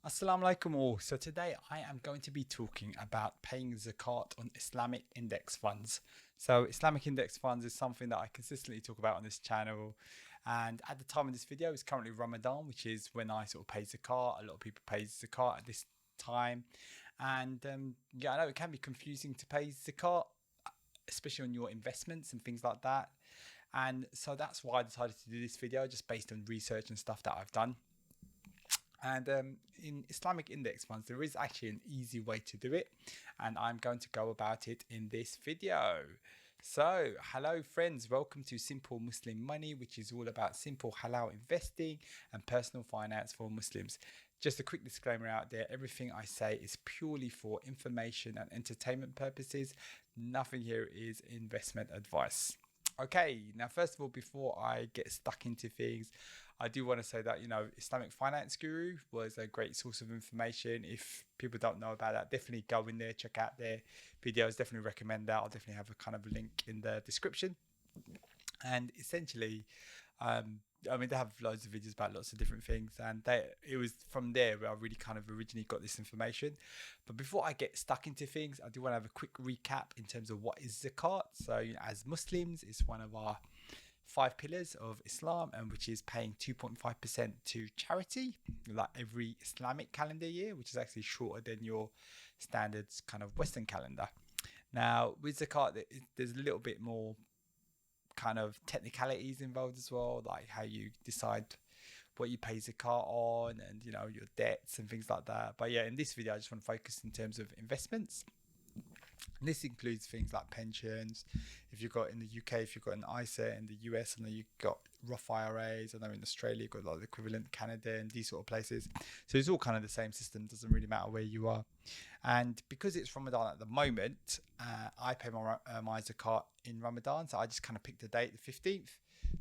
Assalamu alaikum all. So today I am going to be talking about paying zakat on Islamic index funds. So Islamic index funds is something that I consistently talk about on this channel. And at the time of this video, it's currently Ramadan, which is when I sort of pay zakat. A lot of people pay zakat at this time. And yeah, I know it can be confusing to pay zakat, especially on your investments and things like that. And so that's why I decided to do this video, just based on research and stuff that I've done. And in Islamic index funds, there is actually an easy way to do it, and I'm going to go about it in this video. So, hello friends, welcome to Simple Muslim Money, which is all about simple halal investing and personal finance for Muslims. Just a quick disclaimer out there, everything I say is purely for information and entertainment purposes. Nothing here is investment advice. Okay, now first of all, before I get stuck into things, I do want to say that, Islamic Finance Guru was a great source of information. If people don't know about that, definitely go in there, check out their videos, definitely recommend that. I'll definitely have a kind of link in the description. And essentially, they have loads of videos about lots of different things, and it was from there where I really kind of originally got this information. But before I get stuck into things, I do want to have a quick recap in terms of what is zakat. So, as Muslims, it's one of our 5 pillars of Islam, and which is paying 2.5% to charity, like every Islamic calendar year, which is actually shorter than your standard kind of Western calendar. Now, with zakat, there's a little bit more kind of technicalities involved as well, like how you decide what you pay zakat on, and your debts and things like that. But yeah, in this video I just want to focus in terms of investments. And this includes things like pensions. If you've got in the UK, if you've got an ISA, in the US, I know you've got Roth IRAs. I know in Australia you've got like the equivalent, Canada and these sort of places. So it's all kind of the same system. Doesn't really matter where you are. And because it's Ramadan at the moment, I pay my zakat in Ramadan. So I just kind of picked a date, the 15th.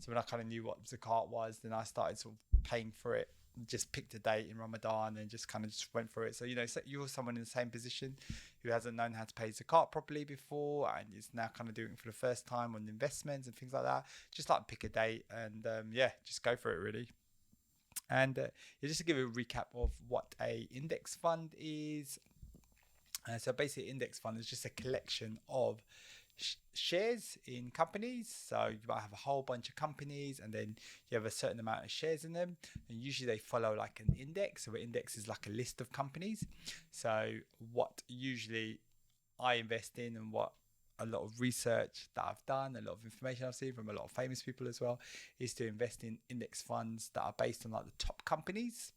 So when I kind of knew what zakat was, then I started sort of paying for it. Just picked a date in Ramadan and just kind of just went for it. So so you're someone in the same position who hasn't known how to pay zakat properly before and is now kind of doing it for the first time on investments and things like that. Just like pick a date and just go for it really. And just to give a recap of what a index fund is. So basically, index fund is just a collection of shares in companies. So you might have a whole bunch of companies, and then you have a certain amount of shares in them, and usually they follow like an index. So an index is like a list of companies. So what usually I invest in, and what a lot of research that I've done, a lot of information I've seen from a lot of famous people as well, is to invest in index funds that are based on like the top companies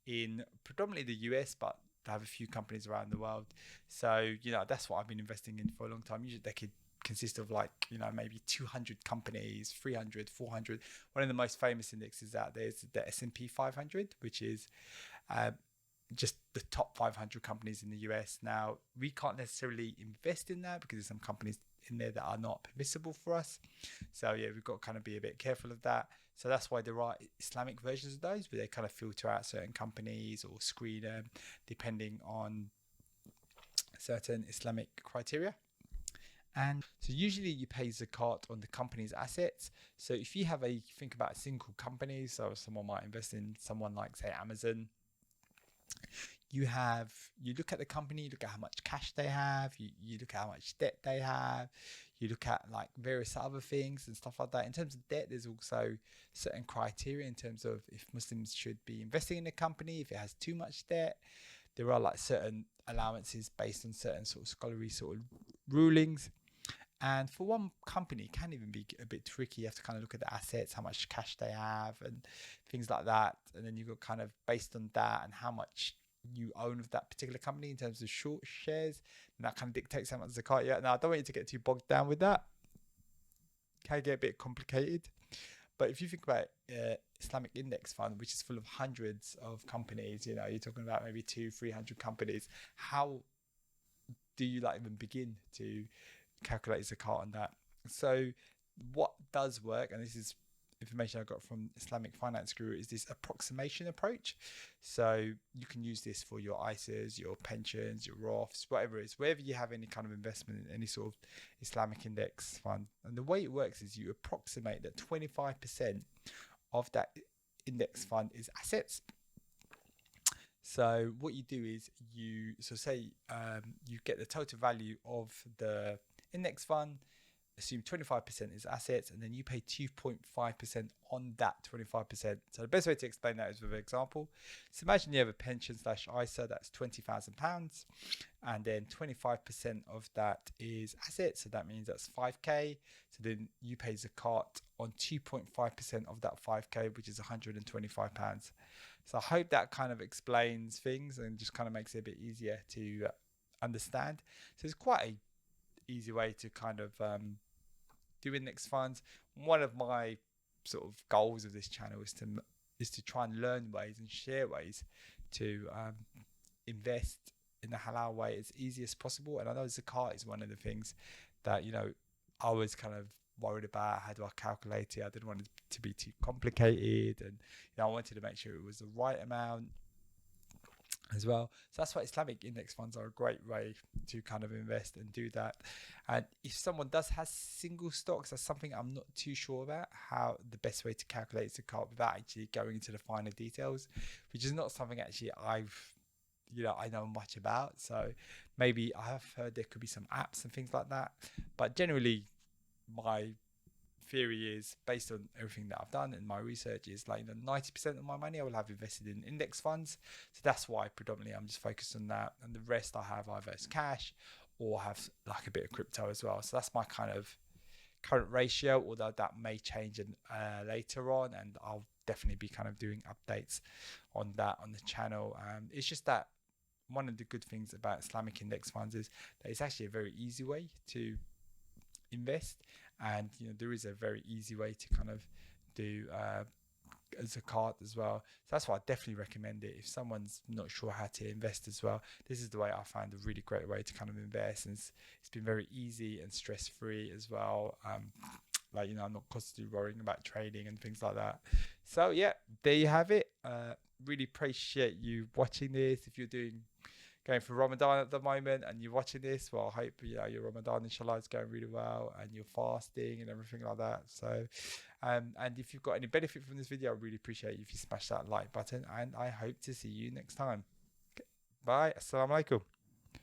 in predominantly the US, but they have a few companies around the world. So that's what I've been investing in for a long time. Usually they could consist of like maybe 200 companies, 300, 400. One of the most famous indexes out there is the S&P 500, which is just the top 500 companies in the US. Now, we can't necessarily invest in that because there's some companies in there that are not permissible for us. So yeah, we've got to kind of be a bit careful of that. So that's why there are Islamic versions of those where they kind of filter out certain companies or screen them depending on certain Islamic criteria. And so usually you pay zakat on the company's assets. So if you think about a single company, so someone might invest in someone like, say, Amazon. You look at the company, you look at how much cash they have, you look at how much debt they have, you look at like various other things and stuff like that. In terms of debt, there's also certain criteria in terms of if Muslims should be investing in a company, if it has too much debt. There are like certain allowances based on certain sort of scholarly sort of rulings. And for one company, it can even be a bit tricky. You have to kind of look at the assets, how much cash they have and things like that. And then you've got kind of based on that and how much you own of that particular company in terms of short shares. And that kind of dictates how much zakat you have. Now, I don't want you to get too bogged down with that. It can get a bit complicated. But if you think about Islamic index fund, which is full of hundreds of companies, you're talking about maybe 200-300 companies. How do you even begin to calculate zakat on that? So what does work, and this is information I got from Islamic Finance Guru, is this approximation approach. So you can use this for your ISAs, your pensions, your Roths, whatever it is, wherever you have any kind of investment in any sort of Islamic index fund. And the way it works is you approximate that 25% of that index fund is assets, So what you do is say you get the total value of the index fund, assume 25% is assets, and then you pay 2.5% on that 25%. So the best way to explain that is with an example. So imagine you have a pension slash ISA that's £20,000, and then 25% of that is assets. So that means that's 5k. So then you pay Zakat on 2.5% of that 5k, which is £125. So I hope that kind of explains things and just kind of makes it a bit easier to understand. So it's quite a easy way to kind of do index funds. One of my sort of goals of this channel is to try and learn ways and share ways to invest in a halal way as easy as possible. And I know Zakat is one of the things that, you know, I was kind of worried about. How do I calculate it? I didn't want it to be too complicated, and you know, I wanted to make sure it was the right amount as well. So that's why Islamic index funds are a great way to kind of invest and do that. And if someone does have single stocks, that's something I'm not too sure about, how the best way to calculate Zakat without actually going into the finer details, which is not something actually I know much about. So maybe I have heard there could be some apps and things like that, but generally my theory is, based on everything that I've done and my research, is like 90% of my money I will have invested in index funds. So that's why predominantly I'm just focused on that, and the rest I have either as cash or have like a bit of crypto as well. So that's my kind of current ratio, although that may change later on, and I'll definitely be kind of doing updates on that on the channel. It's just that one of the good things about Islamic index funds is that it's actually a very easy way to invest, and you know, there is a very easy way to kind of do Zakat as well. So that's why I definitely recommend it if someone's not sure how to invest as well. This is the way I found a really great way to kind of invest, and it's been very easy and stress free as well. Like, you know, I'm not constantly worrying about trading and things like that. So yeah, there you have it. Really appreciate you watching this. If you're going for Ramadan at the moment and you're watching this, well, I hope, you know, your Ramadan inshallah is going really well and you're fasting and everything like that. So and if you've got any benefit from this video, I really appreciate if you smash that like button, and I hope to see you next time. Okay. Bye. Assalamu alaikum.